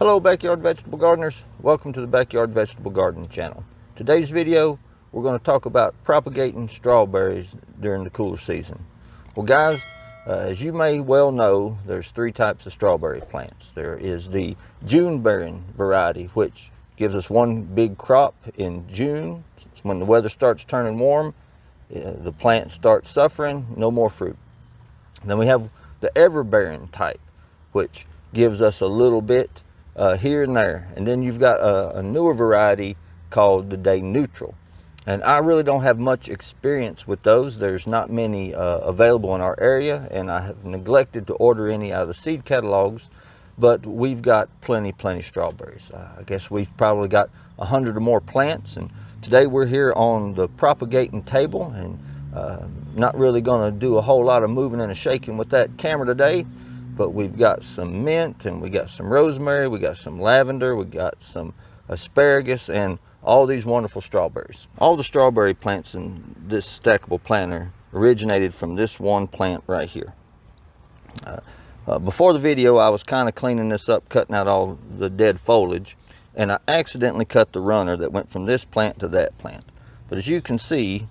Hello backyard vegetable gardeners, welcome to the Backyard Vegetable Garden channel. Today's video we're going to talk about propagating strawberries during the cooler season. Well guys, as you may well know, there's three types of strawberry plants. There is the June bearing variety, which gives us one big crop in June. When the weather starts turning warm, the plant starts suffering, no more fruit. And then we have the ever bearing type, which gives us a little bit here and there. And then you've got a newer variety called the day neutral. And I really don't have much experience with those. There's not many available in our area, and I have neglected to order any out of the seed catalogs, but we've got plenty strawberries. I guess we've probably got 100 or more plants, and today we're here on the propagating table, and not really going to do a whole lot of moving and shaking with that camera today. But we've got some mint, and we got some rosemary, we got some lavender, we got some asparagus, and all these wonderful strawberries. All the strawberry plants in this stackable planter originated from this one plant right here. Before the video, I was kind of cleaning this up, cutting out all the dead foliage, and I accidentally cut the runner that went from this plant to that plant. But as you can see,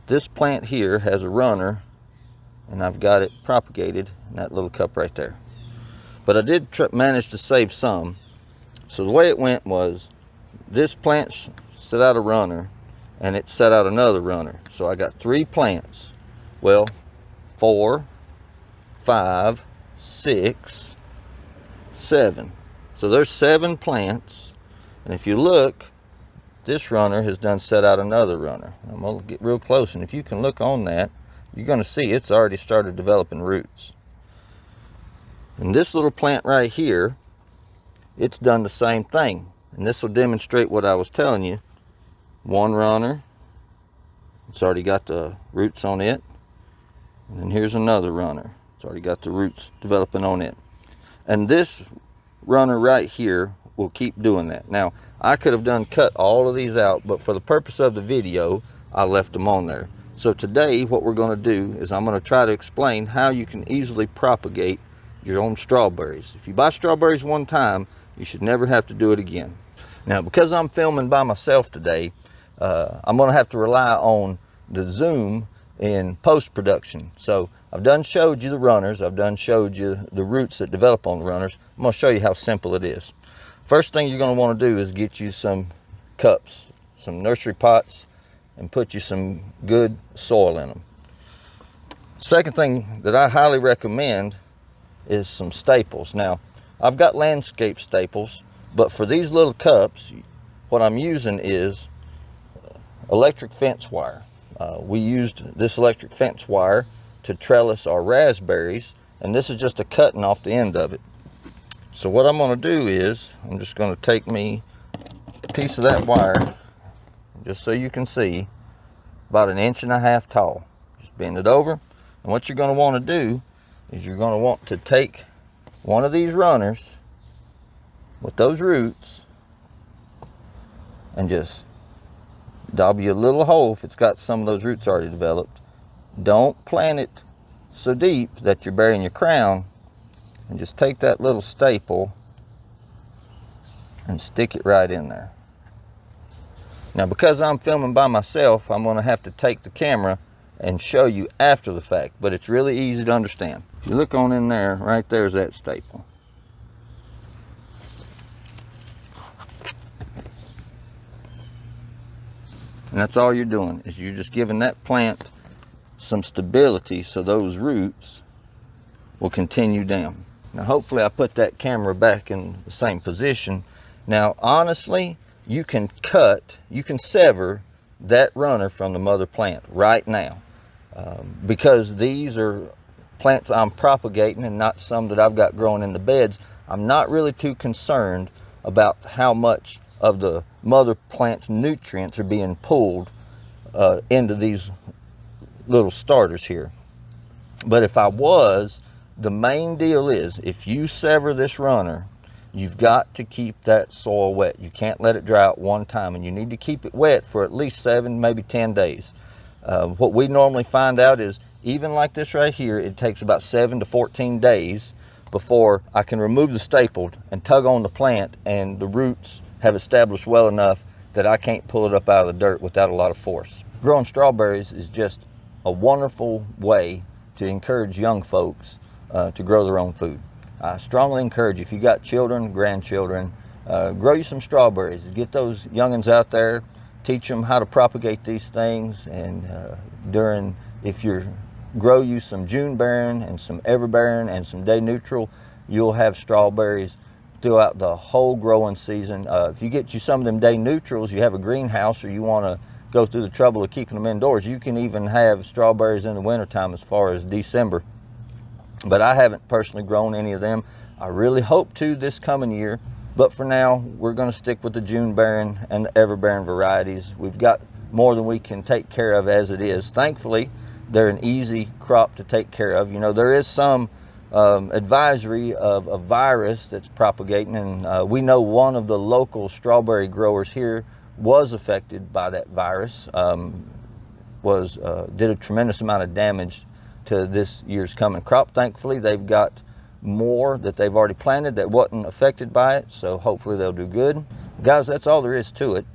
this plant here has a runner, and I've got it propagated in that little cup right there. But I did manage to save some. So the way it went was, this plant set out a runner, and it set out another runner. So I got 3 plants. Well, 4, 5, 6, 7. So there's 7 plants. And if you look, this runner has done set out another runner. I'm gonna get real close, and if you can look on that, you're going to see it's already started developing roots. And this little plant right here, it's done the same thing. And this will demonstrate what I was telling you. One runner, it's already got the roots on it. And then here's another runner. It's already got the roots developing on it. And this runner right here will keep doing that. Now, I could have cut all of these out, but for the purpose of the video, I left them on there. So today what we're going to do is I'm going to try to explain how you can easily propagate your own strawberries. If you buy strawberries one time, you should never have to do it again. Now, because I'm filming by myself today, I'm going to have to rely on the zoom in post-production. So I've done showed you the runners. I've done showed you the roots that develop on the runners. I'm going to show you how simple it is. First thing you're going to want to do is get you some cups, some nursery pots, and put you some good soil in them. Second thing that I highly recommend is some staples. Now, I've got landscape staples, but for these little cups, what I'm using is electric fence wire. We used this electric fence wire to trellis our raspberries, and this is just a cutting off the end of it. So what I'm going to do is, I'm just going to take me a piece of that wire, just so you can see, about 1.5 inches tall. Just bend it over, and what you're going to want to do is you're going to want to take one of these runners with those roots and just dab you a little hole if it's got some of those roots already developed. Don't plant it so deep that you're burying your crown, and just take that little staple and stick it right in there. Now, because I'm filming by myself, I'm going to have to take the camera and show you after the fact, but it's really easy to understand. If you look on in there, right there's that staple. And that's all you're doing, is you're just giving that plant some stability so those roots will continue down. Now, hopefully I put that camera back in the same position. Now, honestly, you can sever that runner from the mother plant right now. Because these are plants I'm propagating and not some that I've got growing in the beds, I'm not really too concerned about how much of the mother plant's nutrients are being pulled into these little starters here. But if I was, the main deal is, if you sever this runner, you've got to keep that soil wet. You can't let it dry out one time, and you need to keep it wet for at least 7, maybe 10 days. What we normally find out is, even like this right here, it takes about 7 to 14 days before I can remove the staple and tug on the plant and the roots have established well enough that I can't pull it up out of the dirt without a lot of force. Growing strawberries is just a wonderful way to encourage young folks to grow their own food. I strongly encourage you, if you got children, grandchildren, grow you some strawberries. Get those youngins out there, teach them how to propagate these things, and if you grow you some June bearing and some ever bearing and some day neutral, you'll have strawberries throughout the whole growing season. If you get you some of them day neutrals, you have a greenhouse, or you want to go through the trouble of keeping them indoors, you can even have strawberries in the wintertime as far as December. But I haven't personally grown any of them. I really hope to this coming year, but for now we're going to stick with the June bearing and the ever bearing varieties. We've got more than we can take care of as it is. Thankfully, they're an easy crop to take care of. You know, there is some advisory of a virus that's propagating, and we know one of the local strawberry growers here was affected by that virus, did a tremendous amount of damage to this year's coming crop. Thankfully, they've got more that they've already planted that wasn't affected by it, so hopefully they'll do good. Guys, that's all there is to it.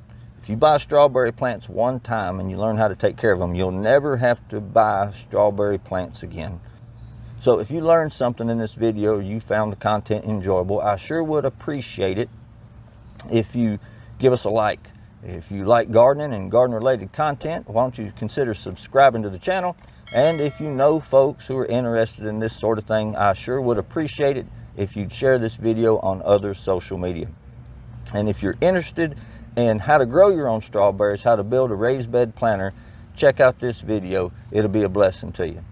If you buy strawberry plants one time and you learn how to take care of them, you'll never have to buy strawberry plants again. So if you learned something in this video, you found the content enjoyable, I sure would appreciate it if you give us a like. If you like gardening and garden related content, why don't you consider subscribing to the channel? And if you know folks who are interested in this sort of thing, I sure would appreciate it if you'd share this video on other social media. And if you're interested in how to grow your own strawberries, how to build a raised bed planter, check out this video. It'll be a blessing to you.